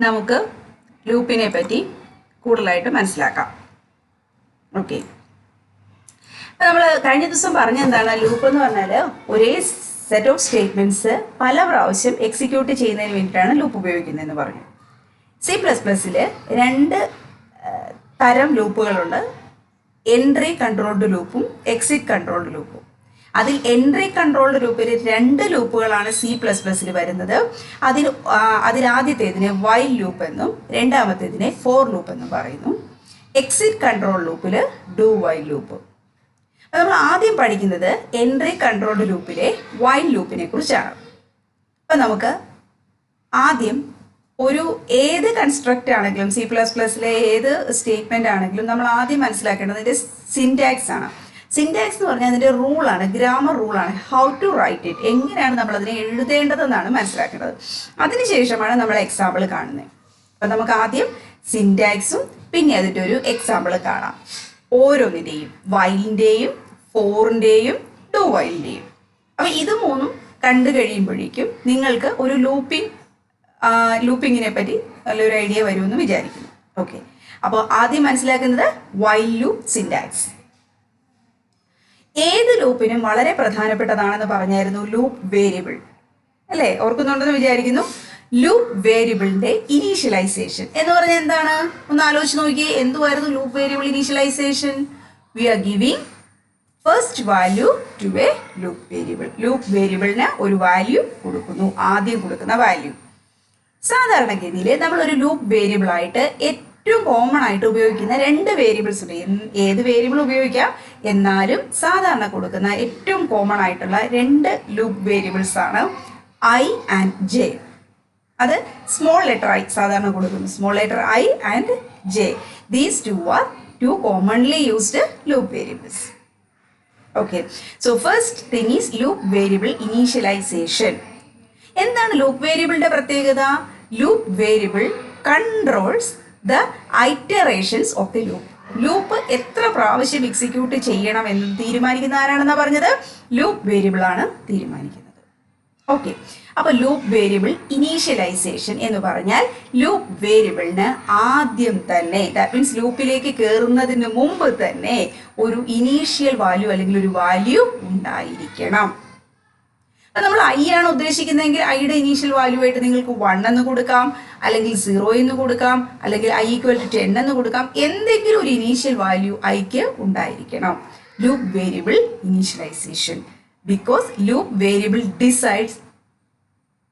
നമുക്ക് ലൂപ്പിനെ പറ്റി കൂടുതലായിട്ട് മനസ്സിലാക്കാം. ഓക്കെ, അപ്പോൾ നമ്മൾ കഴിഞ്ഞ ദിവസം പറഞ്ഞ എന്താണ്, ലൂപ്പ് എന്ന് പറഞ്ഞാൽ ഒരേ സെറ്റ് ഓഫ് സ്റ്റേറ്റ്മെൻറ്റ്സ് പല പ്രാവശ്യം എക്സിക്യൂട്ട് ചെയ്യുന്നതിന് വേണ്ടിയിട്ടാണ് ലൂപ്പ് ഉപയോഗിക്കുന്നതെന്ന് പറഞ്ഞു. C++ൽ 2 തരം ലൂപ്പുകളുണ്ട്. എൻട്രി കൺട്രോൾഡ് ലൂപ്പും എക്സിറ്റ് കൺട്രോൾഡ് ലൂപ്പും. അതിൽ എൻട്രി കൺട്രോൾഡ് ലൂപ്പിൽ 2 ലൂപ്പുകളാണ് C++ൽ വരുന്നത്. അതിലാദ്യത്തേതിനെ വൈൽ ലൂപ്പ് എന്നും രണ്ടാമത്തേതിനെ ഫോർ ലൂപ്പ് എന്നും പറയുന്നു. എക്സിറ്റ് കൺട്രോൾ ലൂപ്പിൽ ഡു വൈൽ ലൂപ്പ്. അപ്പോൾ നമ്മൾ ആദ്യം പഠിക്കുന്നത് എൻട്രി കൺട്രോൾഡ് ലൂപ്പിലെ വൈൽ ലൂപ്പിനെ കുറിച്ചാണ്. അപ്പോൾ നമുക്ക് ആദ്യം ഏത് കൺസ്ട്രക്റ്റ് ആണെങ്കിലും C++ലെ ഏത് സ്റ്റേറ്റ്മെൻ്റ് ആണെങ്കിലും നമ്മൾ ആദ്യം മനസ്സിലാക്കേണ്ടത് അതിൻ്റെ സിൻറ്റാക്സ് ആണ്. സിൻറ്റാക്സ് എന്ന് പറഞ്ഞാൽ അതിൻ്റെ റൂളാണ്, ഗ്രാമർ റൂളാണ്. ഹൗ ടു റൈറ്റ് ഇറ്റ്, എങ്ങനെയാണ് നമ്മളതിനെ എഴുതേണ്ടതെന്നാണ് മനസ്സിലാക്കേണ്ടത്. അതിനുശേഷമാണ് നമ്മൾ എക്സാമ്പിൾ കാണുന്നത്. അപ്പം നമുക്ക് ആദ്യം സിൻറ്റാക്സും പിന്നെ അതിൻ്റെ ഒരു എക്സാമ്പിൾ കാണാം. ഓരോന്നിൻ്റെയും, വൈലിൻ്റെയും ഫോറിൻ്റെയും ഡു വൈലിൻ്റെയും. അപ്പം ഇത് മൂന്നും കണ്ടു കഴിയുമ്പോഴേക്കും നിങ്ങൾക്ക് ഒരു ലൂപ്പിങ്ങിനെ പറ്റി നല്ലൊരു ഐഡിയ വരുമെന്ന് വിചാരിക്കുന്നു. ഓക്കെ, അപ്പോൾ ആദ്യം മനസ്സിലാക്കുന്നത് വൈൽ ലൂപ്പ് സിൻറ്റാക്സ്. ഏത് ലൂപ്പിനും വളരെ പ്രധാനപ്പെട്ടതാണെന്ന് പറഞ്ഞായിരുന്നു ലൂപ്പ് വേരിയബിൾ, അല്ലേ? ഓർക്കുന്നുണ്ടെന്ന് വിചാരിക്കുന്നു. ലൂപ്പ് വേരിയബിളിന്റെ ഇനീഷ്യലൈസേഷൻ എന്ന് പറഞ്ഞാൽ എന്താണ്? ഒന്ന് ആലോചിച്ച് നോക്കിയേ, എന്തുവായിരുന്നു loop variable initialisation? We are giving first value to a loop variable. Loop വേരിയബിളിന് ഒരു വാല്യൂ കൊടുക്കുന്നു, ആദ്യം കൊടുക്കുന്ന വാല്യൂ. സാധാരണഗതിയിൽ നമ്മളൊരു ലൂപ്പ് വേരിയബിൾ ആയിട്ട് ഏറ്റവും കോമൺ ആയിട്ട് ഉപയോഗിക്കുന്ന 2 വേരിയബിൾസ് ഉണ്ട്. ഏത് വേരിയബിൾ ഉപയോഗിക്കാം, എന്നാലും സാധാരണ കൊടുക്കുന്ന ഏറ്റവും കോമൺ ആയിട്ടുള്ള 2 ലൂപ്പ് വേരിയബിൾസ് ആണ് I and J. അത് സ്മോൾ ലെറ്റർ I സാധാരണ കൊടുക്കുന്നു, small letter I and J. These two are 2 commonly used loop variables. Okay, so first thing is loop variable initialization. എന്താണ് ലൂപ്പ് വേരിയബിളിന്റെ പ്രത്യേകത? Loop variable controls the iterations of the loop. Loop എത്ര പ്രാവശ്യം execute ചെയ്യണം എന്ന് തീരുമാനിക്കുന്ന ആരാണെന്നാ പറഞ്ഞത്? Loop variable ആണ് തീരുമാനിക്കുന്നത്. ഓക്കെ, അപ്പോൾ ലൂപ്പ് വേരിയബിൾ ഇനീഷ്യലൈസേഷൻ എന്ന് പറഞ്ഞാൽ ലൂപ്പ് വേരിയബിളിന് ആദ്യം തന്നെ, ദാറ്റ് മീൻസ് ലൂപ്പിലേക്ക് കയറുന്നതിന് മുമ്പ് തന്നെ ഒരു ഇനീഷ്യൽ വാല്യൂ അല്ലെങ്കിൽ ഒരു വാല്യൂ ഉണ്ടായിരിക്കണം. അത് നമ്മൾ I ആണ് ഉദ്ദേശിക്കുന്നതെങ്കിൽ Iയുടെ ഇനീഷ്യൽ വാല്യൂ ആയിട്ട് നിങ്ങൾക്ക് 1 എന്ന് കൊടുക്കാം, അല്ലെങ്കിൽ 0 എന്ന് കൊടുക്കാം, അല്ലെങ്കിൽ I = 10 എന്ന് കൊടുക്കാം. എന്തെങ്കിലും ഒരു ഇനീഷ്യൽ വാല്യൂ Iക്ക് ഉണ്ടായിരിക്കണം. Loop variable initialisation, because loop variable decides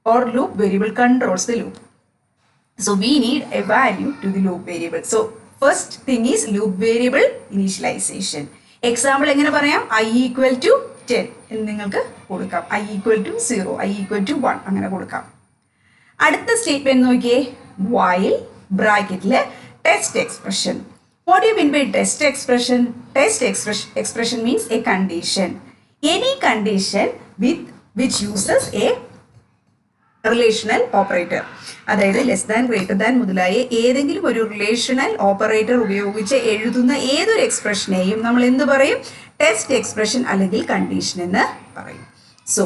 or loop variable controls the loop. So we need a value to the loop variable. So first thing is loop variable initialization. Example എങ്ങനെ പറയാം? I = 10 എന്ന് നിങ്ങൾക്ക് കൊടുക്കാം, I = 0, I = 1 അങ്ങനെ കൊടുക്കാം. അടുത്ത statement നോക്കിയേ, while ബ്രാക്കറ്റിലെ test expression. What do you mean by test expression? Test expression means a condition. Any condition which uses a relational operator, അതായത് ലെസ് ദാൻ, ഗ്രേറ്റർ ദാൻ മുതലായ ഏതെങ്കിലും ഒരു റിലേഷണൽ ഓപ്പറേറ്റർ ഉപയോഗിച്ച് എഴുതുന്ന ഏതൊരു എക്സ്പ്രഷനെയും നമ്മൾ എന്ത് പറയും? ടെസ്റ്റ് എക്സ്പ്രഷൻ അല്ലെങ്കിൽ കണ്ടീഷൻ എന്ന് പറയും. സോ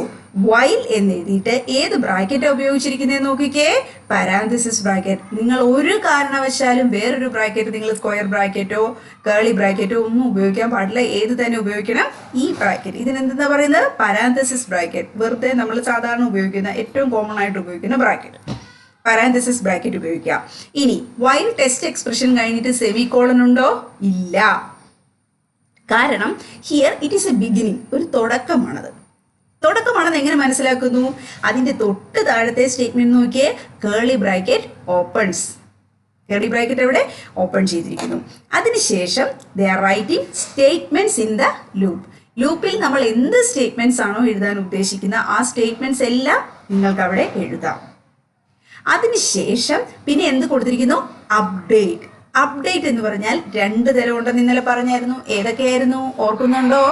വൈൽ എന്ന് എഴുതിയിട്ട് ഏത് ബ്രാക്കറ്റാണ് ഉപയോഗിച്ചിരിക്കുന്നത് നോക്കിക്കേ, പാരാന്തസിസ് ബ്രാക്കറ്റ്. നിങ്ങൾ ഒരു കാരണവശാലും വേറൊരു ബ്രാക്കറ്റ്, നിങ്ങൾ സ്ക്വയർ ബ്രാക്കറ്റോ കേളി ബ്രാക്കറ്റോ ഒന്നും ഉപയോഗിക്കാൻ പാടില്ല. ഏത് തന്നെ ഉപയോഗിക്കണം? ഈ ബ്രാക്കറ്റ്. ഇതിനെന്താ പറയുന്നത്? Parenthesis bracket. വെറുതെ നമ്മൾ സാധാരണ ഉപയോഗിക്കുന്ന, ഏറ്റവും കോമൺ ആയിട്ട് ഉപയോഗിക്കുന്ന ബ്രാക്കറ്റ്, പാരാന്തസിസ് ബ്രാക്കറ്റ് ഉപയോഗിക്കുക. ഇനി വൈൽ ടെസ്റ്റ് എക്സ്പ്രഷൻ കഴിഞ്ഞിട്ട് സെമികോളൻ ഉണ്ടോ? ഇല്ല. കാരണം here it is A beginning, ഒരു തുടക്കമാണത്. തുടക്കമാണെന്ന് എങ്ങനെ മനസ്സിലാക്കുന്നു? അതിൻ്റെ തൊട്ട് താഴത്തെ സ്റ്റേറ്റ്മെന്റ് നോക്കിയേ, കേളി ബ്രാക്കറ്റ് ഓപ്പൺസ്. കേളി ബ്രാക്കറ്റ് എവിടെ? ഓപ്പൺ ചെയ്തിരിക്കുന്നു. അതിനുശേഷം they are writing statements in the loop. ലൂപ്പിൽ നമ്മൾ എന്ത് സ്റ്റേറ്റ്മെന്റ്സ് ആണോ എഴുതാൻ ഉദ്ദേശിക്കുന്ന ആ സ്റ്റേറ്റ്മെന്റ്സ് എല്ലാം നിങ്ങൾക്ക് അവിടെ എഴുതാം. അതിനുശേഷം പിന്നെ എന്ത് കൊടുത്തിരിക്കുന്നു? അപ്ഡേറ്റ്. അപ്ഡേറ്റ് എന്ന് പറഞ്ഞാൽ 2 തരം ഉണ്ടെന്ന് ഇന്നലെ പറഞ്ഞായിരുന്നു. ഏതൊക്കെയായിരുന്നു? ഓർക്കുന്നുണ്ടോ?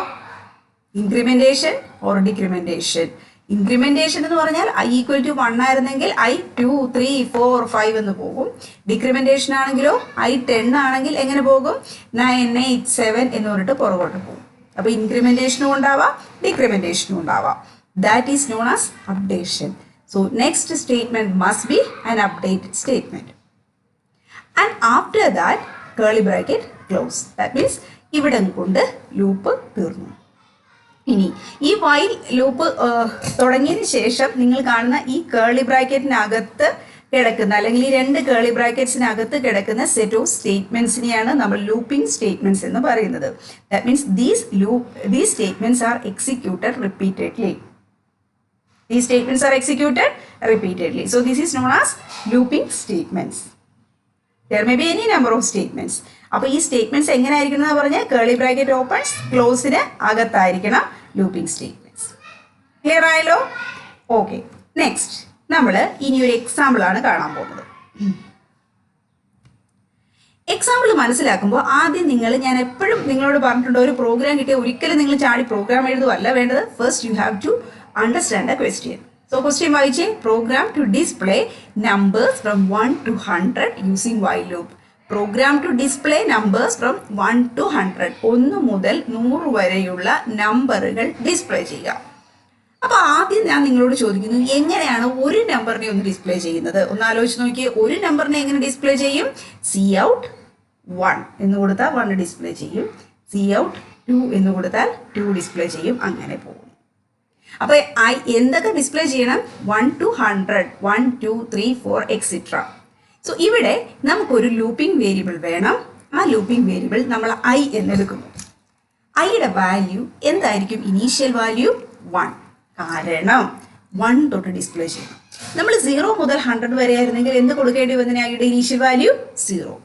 ഇൻക്രിമെന്റേഷൻ ഓർ ഡിക്രിമെന്റേഷൻ. ഇൻക്രിമെന്റേഷൻ എന്ന് പറഞ്ഞാൽ I = 1 ആയിരുന്നെങ്കിൽ I 2, 3, 4, 5 എന്ന് പോകും. ഡിക്രിമെന്റേഷൻ ആണെങ്കിലോ I 10 ആണെങ്കിൽ എങ്ങനെ പോകും? 9, 8, 7 എന്ന് പറഞ്ഞിട്ട് പുറകോട്ട് പോകും. അപ്പോൾ ഇൻക്രിമെന്റേഷനും ഉണ്ടാവാം, ഡിക്രിമെന്റേഷനും ഉണ്ടാവാം. That is known as updation. So next statement must be an update statement. And after that Keli bracket close. That means ഇവിടെ കൊണ്ട് ലൂപ്പ് തീർന്നു. ഇനി ഈ വൈൽ ലൂപ്പ് തുടങ്ങിയതിന് ശേഷം നിങ്ങൾ കാണുന്ന ഈ കേളി ബ്രാക്കറ്റിനകത്ത് കിടക്കുന്ന അല്ലെങ്കിൽ ഈ രണ്ട് കേളി ബ്രാക്കറ്റ്സിനകത്ത് കിടക്കുന്ന സെറ്റ് ഓഫ് സ്റ്റേറ്റ്മെന്റ്സിനെയാണ് നമ്മൾ ലൂപ്പിംഗ് സ്റ്റേറ്റ്മെന്റ്സ് എന്ന് പറയുന്നത്. That means these statements are executed repeatedly. These statements are executed repeatedly. So this is known as looping statements. There may be any number of statements. അപ്പോൾ ഈ സ്റ്റേറ്റ്മെന്റ്സ് എങ്ങനെ ആയിരിക്കണം എന്ന് പറഞ്ഞാൽ curly bracket opens ക്ലോസിന് അകത്തായിരിക്കണം ലൂപ്പിംഗ് സ്റ്റേറ്റ്മെന്റ്സ്. ക്ലിയർ ആയല്ലോ? Okay, next നമ്മൾ ഇനി ഒരു എക്സാമ്പിൾ ആണ് കാണാൻ പോകുന്നത്. എക്സാമ്പിൾ മനസ്സിലാക്കുമ്പോൾ ആദ്യം ഞാൻ എപ്പോഴും നിങ്ങളോട് പറഞ്ഞിട്ടുണ്ട്, ഒരു പ്രോഗ്രാം കിട്ടിയ ഒരിക്കലും നിങ്ങൾ ചാടി പ്രോഗ്രാം എഴുതുവല്ല വേണ്ടത്. First you have to understand the question. So question വായിച്ചേ, program to display numbers from 1 to 100 using while loop. Program to display numbers from 1 to 100. 1 മുതൽ 100 വരെയുള്ള നമ്പറുകൾ ഡിസ്പ്ലേ ചെയ്യുക. അപ്പോൾ ആദ്യം ഞാൻ നിങ്ങളോട് ചോദിക്കുന്നു, എങ്ങനെയാണ് ഒരു നമ്പറിനെ ഒന്ന് ഡിസ്പ്ലേ ചെയ്യുന്നത്? ഒന്ന് ആലോചിച്ച് നോക്കിയേ. ഒരു നമ്പറിനെ എങ്ങനെ ഡിസ്പ്ലേ ചെയ്യും? സി ഔട്ട് 1 എന്ന് കൊടുത്താൽ 1 ഡിസ്പ്ലേ ചെയ്യും. സി ഔട്ട് 2 എന്ന് കൊടുത്താൽ 2 ഡിസ്പ്ലേ ചെയ്യും. അങ്ങനെ പോകും. അപ്പോൾ എന്തൊക്കെ ഡിസ്പ്ലേ ചെയ്യണം? 1 to 100, 1, 2, 3, 4 എക്സെട്ര. സോ ഇവിടെ നമുക്കൊരു ലൂപ്പിംഗ് വേരിയബിൾ വേണം. ആ ലൂപ്പിംഗ് വേരിയബിൾ നമ്മൾ ഐ എന്നെടുക്കുന്നു. ഐയുടെ വാല്യൂ എന്തായിരിക്കും? Initial value 1. കാരണം 1 തൊട്ട് ഡിസ്പ്ലേ ചെയ്യണം. നമ്മൾ 0 മുതൽ 100 വരെ ആയിരുന്നെങ്കിൽ എന്ത് കൊടുക്കേണ്ടി വന്നതിന് ഐയുടെ ഇനീഷ്യൽ വാല്യൂ 0.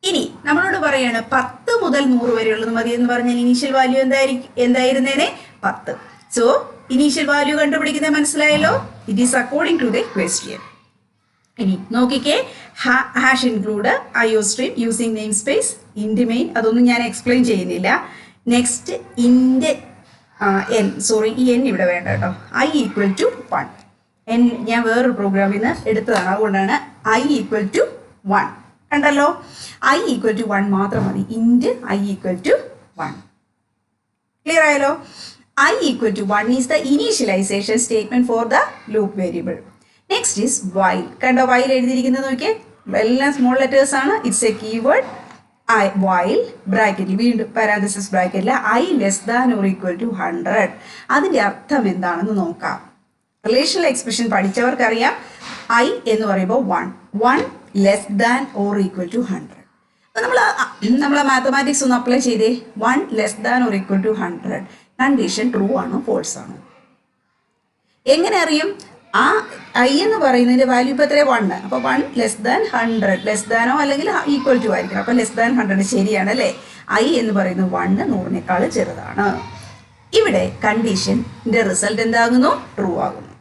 ഇനി നമ്മളോട് പറയാണ് 10 മുതൽ 100 വരെയുള്ളത് മതി എന്ന് പറഞ്ഞാൽ ഇനീഷ്യൽ വാല്യൂ എന്തായിരുന്നേനെ? 10. സോ ഇനീഷ്യൽ വാല്യൂ കണ്ടുപിടിക്കുന്നത് മനസ്സിലായല്ലോ? It is according to the question. ഇനി നോക്കിക്കേ, hash include IO stream using namespace int main, അതൊന്നും ഞാൻ എക്സ്പ്ലെയിൻ ചെയ്യുന്നില്ല. നെക്സ്റ്റ് ഇൻഡ് ഈ എൻ ഇവിടെ വേണ്ട കേട്ടോ. i equal to 1. എൻ ഞാൻ വേറൊരു പ്രോഗ്രാമിൽ നിന്ന് എടുത്തതാണ്, അതുകൊണ്ടാണ് i ഈക്വൽ ടു 1. കണ്ടല്ലോ, i ഈക്വൽ ടു 1 മാത്രം മതി. ഇൻഡ് i ഈക്വൽ ടു 1. ക്ലിയർ ആയല്ലോ? I equal to 1 is the initialization statement for the loop variable. Next is while. കണ്ടോ while എഴുതിയിരിക്കുന്നത് നോക്കിയേ, എല്ലാം സ്മോൾ ലെറ്റേഴ്സ് ആണ്. It's a keyword. while ബ്രാക്കറ്റിൽ വീണ്ടും പാരാന്തസിസ് ബ്രാക്കറ്റിൽ i less than or equal to 100. അതിൻ്റെ അർത്ഥം എന്താണെന്ന് നോക്കാം. റിലേഷണൽ എക്സ്പ്രഷൻ പഠിച്ചവർക്കറിയാം, i എന്ന് പറയുമ്പോൾ 1 less than or equal to 100. നമ്മൾ മാത്തമാറ്റിക്സ് ഒന്ന് അപ്ലൈ ചെയ്തേ. 1 less than or equal to 100 condition true ആണോ ഫോൾസ് ആണോ? എങ്ങനെ അറിയും? ആ ഐ എന്ന് പറയുന്നതിൻ്റെ വാല്യൂ ഇപ്പോൾ എത്രയാണ്? 1. അപ്പോൾ 1 ലെസ് ദാൻ 100, ലെസ് ദാനോ അല്ലെങ്കിൽ ഈക്വൽ ടു ആയിരിക്കണം. അപ്പോൾ ലെസ് ദാൻ 100 ശരിയാണ് അല്ലേ? ഐ എന്ന് പറയുന്നത് 1 100നേക്കാൾ ചെറുതാണ്. ഇവിടെ കണ്ടീഷൻ്റെ റിസൾട്ട് എന്താകുന്നു? ട്രൂ ആകുന്നു.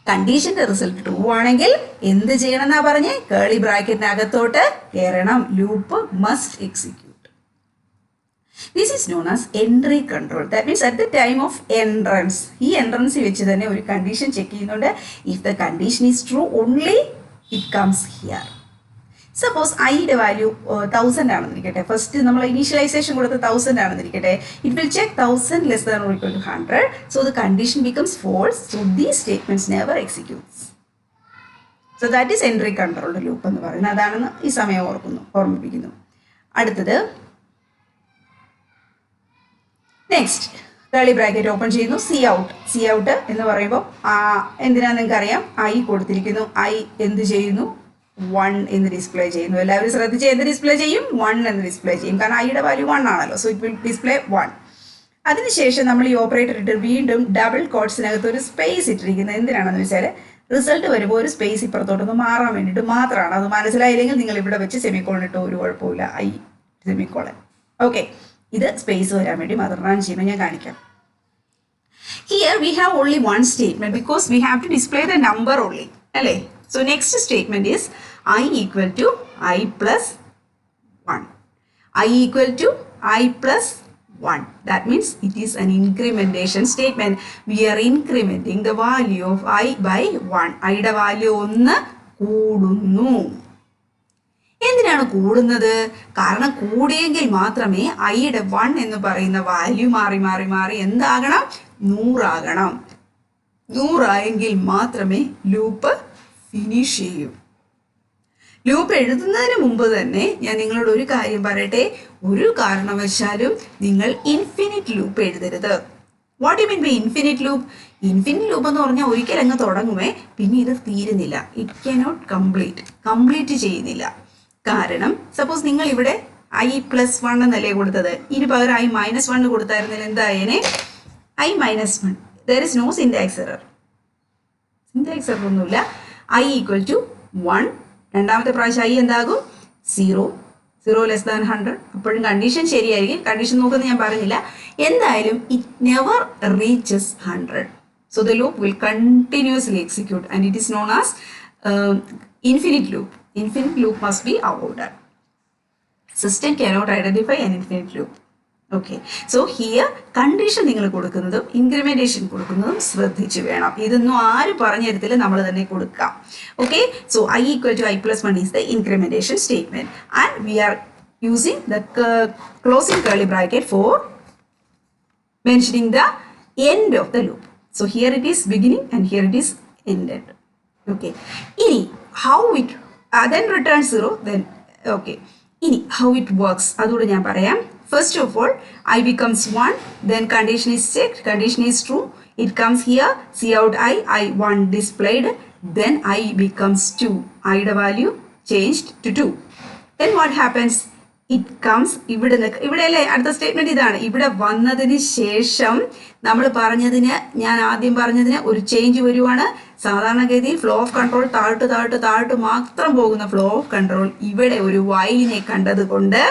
കണ്ടീഷൻ്റെ റിസൾട്ട് ട്രൂ ആണെങ്കിൽ എന്ത് ചെയ്യണം എന്നാ പറഞ്ഞേ? കേളി ബ്രാക്കറ്റിനകത്തോട്ട് കയറണം. Loop must execute. This is known as entry control. That means at the time of entrance, ഈ entrance വെച്ച് തന്നെ ഒരു കണ്ടീഷൻ ചെക്ക് ചെയ്യുന്നുണ്ട്. If the condition is true only, it comes here. Suppose ഐയുടെ വാല്യൂ 1000 ആണെന്നിരിക്കട്ടെ. ഫസ്റ്റ് നമ്മൾ initialization കൊടുത്ത് 1000 ആണെന്നിരിക്കട്ടെ. It will check 1000 less than or equal to 100. So the condition becomes false. So these statements never executes. So that is entry control loop എന്ന് പറയുന്നത്. അതാണെന്ന് ഈ സമയം ഓർമ്മിപ്പിക്കുന്നു. അടുത്തത് നെക്സ്റ്റ് കേളി ബ്രാക്കറ്റ് ഓപ്പൺ ചെയ്യുന്നു. സി ഔട്ട് എന്ന് പറയുമ്പോൾ എന്തിനാന്ന് നിങ്ങൾക്ക് അറിയാം, ഐ കൊടുത്തിരിക്കുന്നു. ഐ എന്ത് ചെയ്യുന്നു? 1 എന്ന് ഡിസ്പ്ലേ ചെയ്യുന്നു. എല്ലാവരും ശ്രദ്ധിച്ച് എന്ത് ഡിസ്പ്ലേ ചെയ്യും? 1 എന്ന് ഡിസ്പ്ലേ ചെയ്യും. കാരണം ഐയുടെ വാല്യൂ 1 ആണല്ലോ. So it will display 1. അതിനുശേഷം നമ്മൾ ഈ ഓപ്പറേറ്റർ ഇട്ട് വീണ്ടും ഡബിൾ കോട്ട്സിനകത്ത് ഒരു സ്പേസ് ഇട്ടിരിക്കുന്നത് എന്തിനാണെന്ന് വെച്ചാൽ റിസൾട്ട് വരുമ്പോൾ ഒരു സ്പേസ് ഇപ്പുറത്തോട്ടൊന്ന് മാറാൻ വേണ്ടിയിട്ട് മാത്രമാണ്. അത് മനസ്സിലായില്ലെങ്കിൽ നിങ്ങൾ ഇവിടെ വെച്ച് സെമിക്കോളൻ ഇട്ടോ ഒരു കുഴപ്പമില്ല. I semicolon. ഓക്കെ, ഇത് സ്പേസ് വരാൻ വേണ്ടി മാത്രം റൺ ചെയ്യുമ്പോൾ ഞാൻ കാണിക്കാം. Here we have only one statement because we have to display the number only. അല്ലേ? So next statement is I equal to I plus 1. I equal to I plus 1. That means it is an incrementation statement. We are incrementing the value of I by 1. ഐയുടെ value 1 കൂടുന്നു. എന്തിനാണ് കൂടുന്നത്? കാരണം കൂടിയെങ്കിൽ മാത്രമേ ഐയുടെ 1 എന്ന് പറയുന്ന വാല്യൂ മാറി മാറി മാറി എന്താകണം? 100 ആകണം. 100 ആയെങ്കിൽ മാത്രമേ ലൂപ്പ് ഫിനിഷ് ചെയ്യൂ. ലൂപ്പ് എഴുതുന്നതിന് മുമ്പ് തന്നെ ഞാൻ നിങ്ങളോട് ഒരു കാര്യം പറയട്ടെ, ഒരു കാരണവശാലും നിങ്ങൾ ഇൻഫിനിറ്റ് ലൂപ്പ് എഴുതരുത്. What you mean by infinite loop? Infinite loop എന്ന് പറഞ്ഞാൽ ഒരിക്കൽ അങ്ങ് തുടങ്ങുമേ, പിന്നെ ഇത് തീരുന്നില്ല. ഇറ്റ് കനോട്ട് കംപ്ലീറ്റ് ചെയ്യുന്നില്ല. കാരണം സപ്പോസ് നിങ്ങൾ ഇവിടെ i+1 എന്നല്ലേ കൊടുത്തത്, ഇനി പകരം i-1 കൊടുത്തായിരുന്നില്ല എന്തായേനെ? i-1. There is no syntax error. ഒന്നുമില്ല. i = 1. രണ്ടാമത്തെ പ്രാവശ്യം i എന്താകും? 0. 0 ലെസ് ദാൻ 100. അപ്പോഴും കണ്ടീഷൻ ശരിയായിരിക്കും. കണ്ടീഷൻ നോക്കുന്നത് ഞാൻ പറഞ്ഞില്ല. എന്തായാലും it never reaches 100. So the loop will continuously execute and it is known as infinite loop. Infinite loop must be avoided. System cannot identify an infinite loop. Okay. So here condition നിങ്ങൾ കൊടുക്കുന്നതും incrementation കൊടുക്കുന്നതും ശ്രദ്ധിച്ചു വേണം. ഇതൊന്നും ആരും പറഞ്ഞു തരത്തില്ല, നമ്മൾ തന്നെ കൊടുക്കാം. Okay. So I = i+1 is the incrementation statement and we are using the closing curly bracket for mentioning the end of the loop. So here it is beginning and here it is ended. Okay. Ini how it then returns 0, then okay. Ini how it works adodu njan parayam. First of all, I becomes 1, then condition is checked, condition is true, it comes here, cout I1 displayed, then I becomes 2, I the value changed to 2. Then what happens? It comes ഇവിടെ അല്ലേ അടുത്ത statement ഇതാണ്. ഇവിടെ വന്നതിന് ശേഷം നമ്മൾ പറഞ്ഞതിന്, ഞാൻ ആദ്യം പറഞ്ഞതിന് ഒരു ചേഞ്ച് വരുവാണ്. സാധാരണഗതിയിൽ ഫ്ലോ ഓഫ് കൺട്രോൾ താഴോട്ട് മാത്രം പോകുന്ന ഫ്ലോ ഓഫ് കൺട്രോൾ ഇവിടെ ഒരു വയലിനെ കണ്ടത് കൊണ്ട്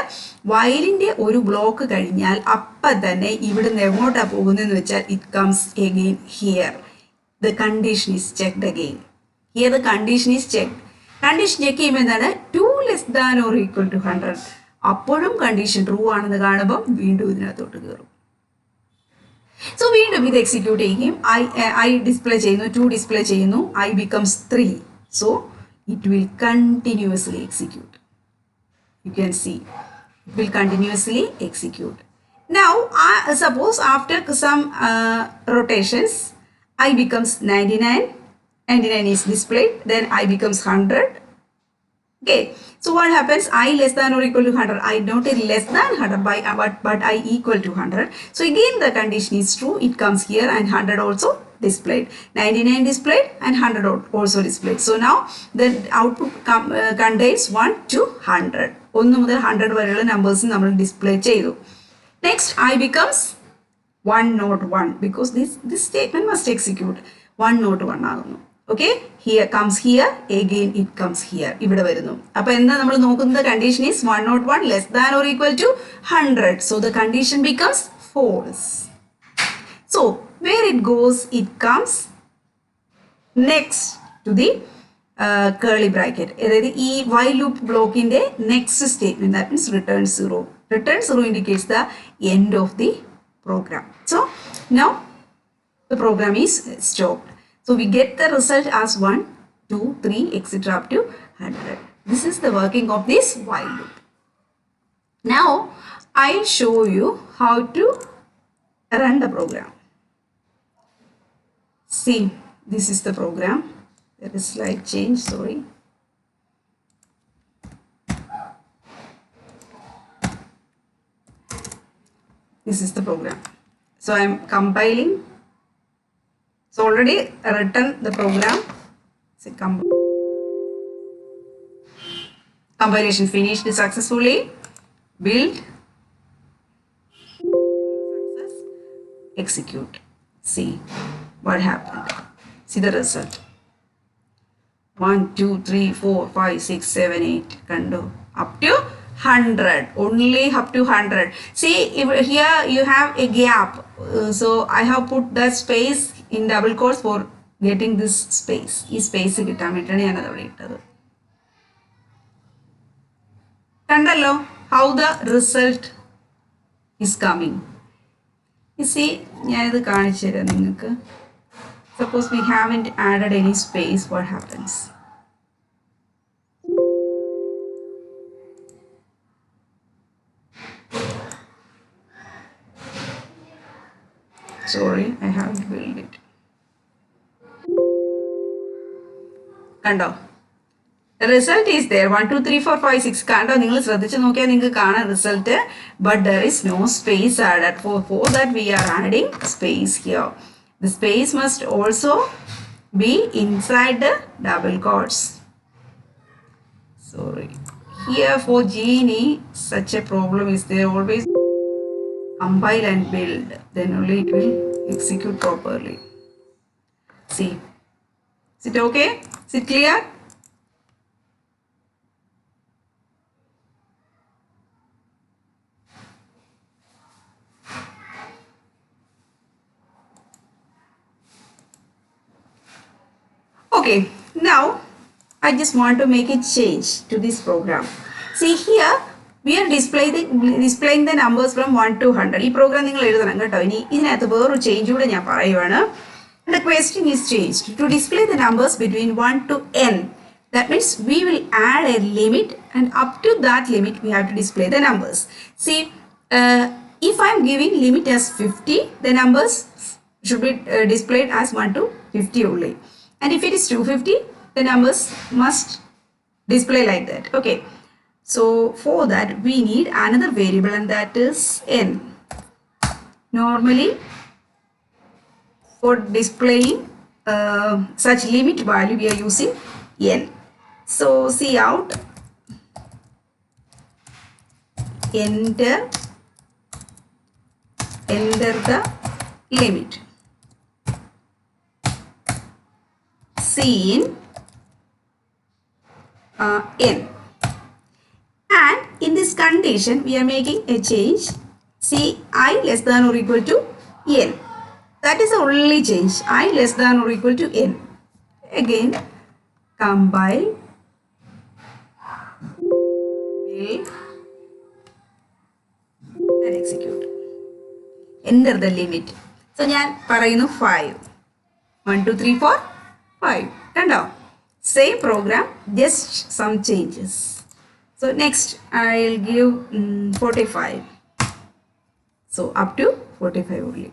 വയലിൻ്റെ ഒരു ബ്ലോക്ക് കഴിഞ്ഞാൽ അപ്പം തന്നെ ഇവിടുന്ന് എങ്ങോട്ടാണ് പോകുന്നതെന്ന് വെച്ചാൽ it comes again here. The condition is checked again. Here the condition is checked. Condition check ചെയ്യുമ്പോൾ എന്താണ്? 2 <= 100. അപ്പോഴും കണ്ടീഷൻ ട്രൂ ആണെന്ന് കാണുമ്പോൾ വീണ്ടും ഇതിനകത്തോട്ട് കയറും. സോ വീണ്ടും ഇത് എക്സിക്യൂട്ട് ചെയ്യും. ഐ ഡിസ്പ്ലേ ചെയ്യുന്നു, 2 ഡിസ്പ്ലേ ചെയ്യുന്നു, I becomes 3. So it will continuously execute. You can see it will continuously execute. Now suppose after some rotations I becomes 99 is displayed, then I becomes 100. Okay, so what happens? I <= 100. I noted less than 100 but I = 100. So again the condition is true, it comes here and 100 also displayed, 99 displayed and 100 also displayed. So now the output contains 1 to 100. 1 മുതൽ 100 വരെയുള്ള numbers നമ്മൾ display ചെയ്തു. Next I becomes 101 because this statement must execute. 101 ആകുന്നു. Okay, here comes here, again it comes here, ഇവിടെ വരുന്നു. അപ്പോൾ എന്താ നമ്മൾ നോക്കുന്നത്? Condition is 101 <= 100. So the condition becomes false. So where it goes, it comes next to the curly bracket. അതായത് ഈ while loop ബ്ലോക്കിന്റെ next statement, that means return 0. Return 0 indicates the end of the program. So now the program is stopped. So we get the result as 1, 2, 3, etc. up to 100. This is the working of this while loop. Now I'll show you how to run the program. See, this is the program. There is slight change, sorry. This is the program. So I am compiling. So already written the program. So compilation finished successfully. Build. Success. Execute. See what happened. See the result. 1, 2, 3, 4, 5, 6, 7, 8. Kando. Up to 100. Only up to 100. See, here you have a gap. So I have put the space in double quotes for getting this space. This space കിട്ടാൻ വേണ്ടിയാണ് ഞാൻ അതവിടെ ഇട്ടത്. കണ്ടല്ലോ how the result is coming. You see, ഞാൻ ഇത് കാണിച്ചു തരാം നിങ്ങൾക്ക്. Suppose we haven't added any space, what happens? Sorry, I haven't built it. കണ്ടോ, result is there 1 2 3 4 5 6 കണ്ടോ നിങ്ങൾ ശ്രദ്ധിച്ചു നോക്കിയാൽ നിങ്ങൾക്ക് കാണാം result but there is no space added for that we are adding space here. The space must also be inside the double quotes. Sorry, here for Genie such a problem is there. Always compile and build, then only it will execute properly. See, is it okay? Is it clear? Okay, now I just want to make a change to this program. See here, we are displaying the numbers from 1 to 100. ഈ programme നിങ്ങൾ എഴുതണം കേട്ടോ. ഇനി ഇതിനകത്ത് വേറൊരു change കൂടെ ഞാൻ പറയുവാണ്. The question is changed to display the numbers between 1 to n. That means we will add a limit, and up to that limit we have to display the numbers. See, if I am giving limit as 50, the numbers should be displayed as 1 to 50 only. And if it is 250, the numbers must display like that. Okay. So for that we need another variable, and that is n. Normally for displaying such limit value we are using n. So see out, enter the limit. In n, and in this condition we are making a change. See, I less than or equal to n. That is the only change. I less than or equal to n. Again, compile, build, and execute. Enter the limit. So ഞാൻ പറയുന്നു 5. 1 2 3 4 5. കണ്ടോ? Same program, just some changes. So next I'll give 45. So up to 45 only.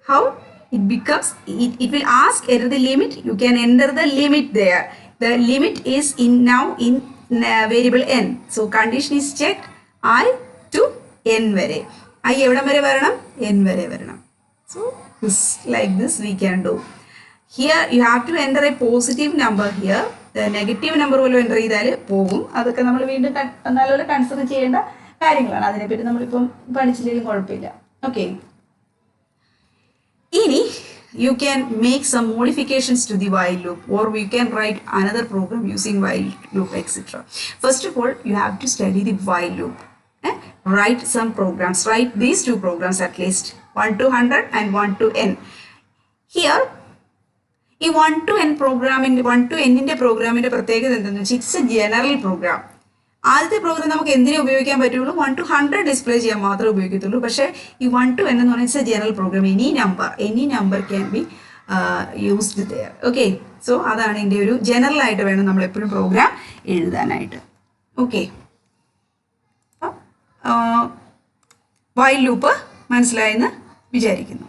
How it becomes, it will ask enter the limit. You can enter the limit there. The limit is now in variable n. So condition is checked. I to n vare. I എവിടം വരെ വരണം? n വരെ വരണം. So this, like this we can do. Here you have to enter a positive number here. The negative number പോലും enter ചെയ്താൽ പോകും. അതൊക്കെ നമ്മൾ വീണ്ടും നല്ലപോലെ കൺസിഡർ ചെയ്യേണ്ട കാര്യങ്ങളാണ്. അതിനെപ്പറ്റി നമ്മളിപ്പം പഠിച്ചില്ലെങ്കിലും കുഴപ്പമില്ല. ഓക്കെ, ഇനി you can make some modifications to the while loop, or we can write another program using while loop, etc. First of all, you have to study the while loop. Write some programs. Write these two programs at least, 1 to 100 and 1 to n. Here ഈ 1 to n പ്രോഗ്രാമിൻ്റെ 1 to n-ൻ്റെ പ്രോഗ്രാമിൻ്റെ പ്രത്യേകത എന്താണെന്ന് വെച്ചാൽ it's a general programme. ആദ്യത്തെ programme നമുക്ക് എന്തിനേ ഉപയോഗിക്കാൻ പറ്റുള്ളൂ? 1 to 100 ഡിസ്പ്ലേ ചെയ്യാൻ മാത്രമേ ഉപയോഗിക്കത്തുള്ളൂ. പക്ഷേ ഈ 1 to n എന്ന് പറയുന്നത് it's a general program. Any number can be used there. Okay, so അതാണ് ഇതിൻ്റെ ഒരു ജനറലായിട്ട് വേണം നമ്മൾ എപ്പോഴും പ്രോഗ്രാം എഴുതാനായിട്ട്. ഓക്കെ, വൈൽ ലൂപ്പ് മനസ്സിലായെന്ന് വിചാരിക്കുന്നു.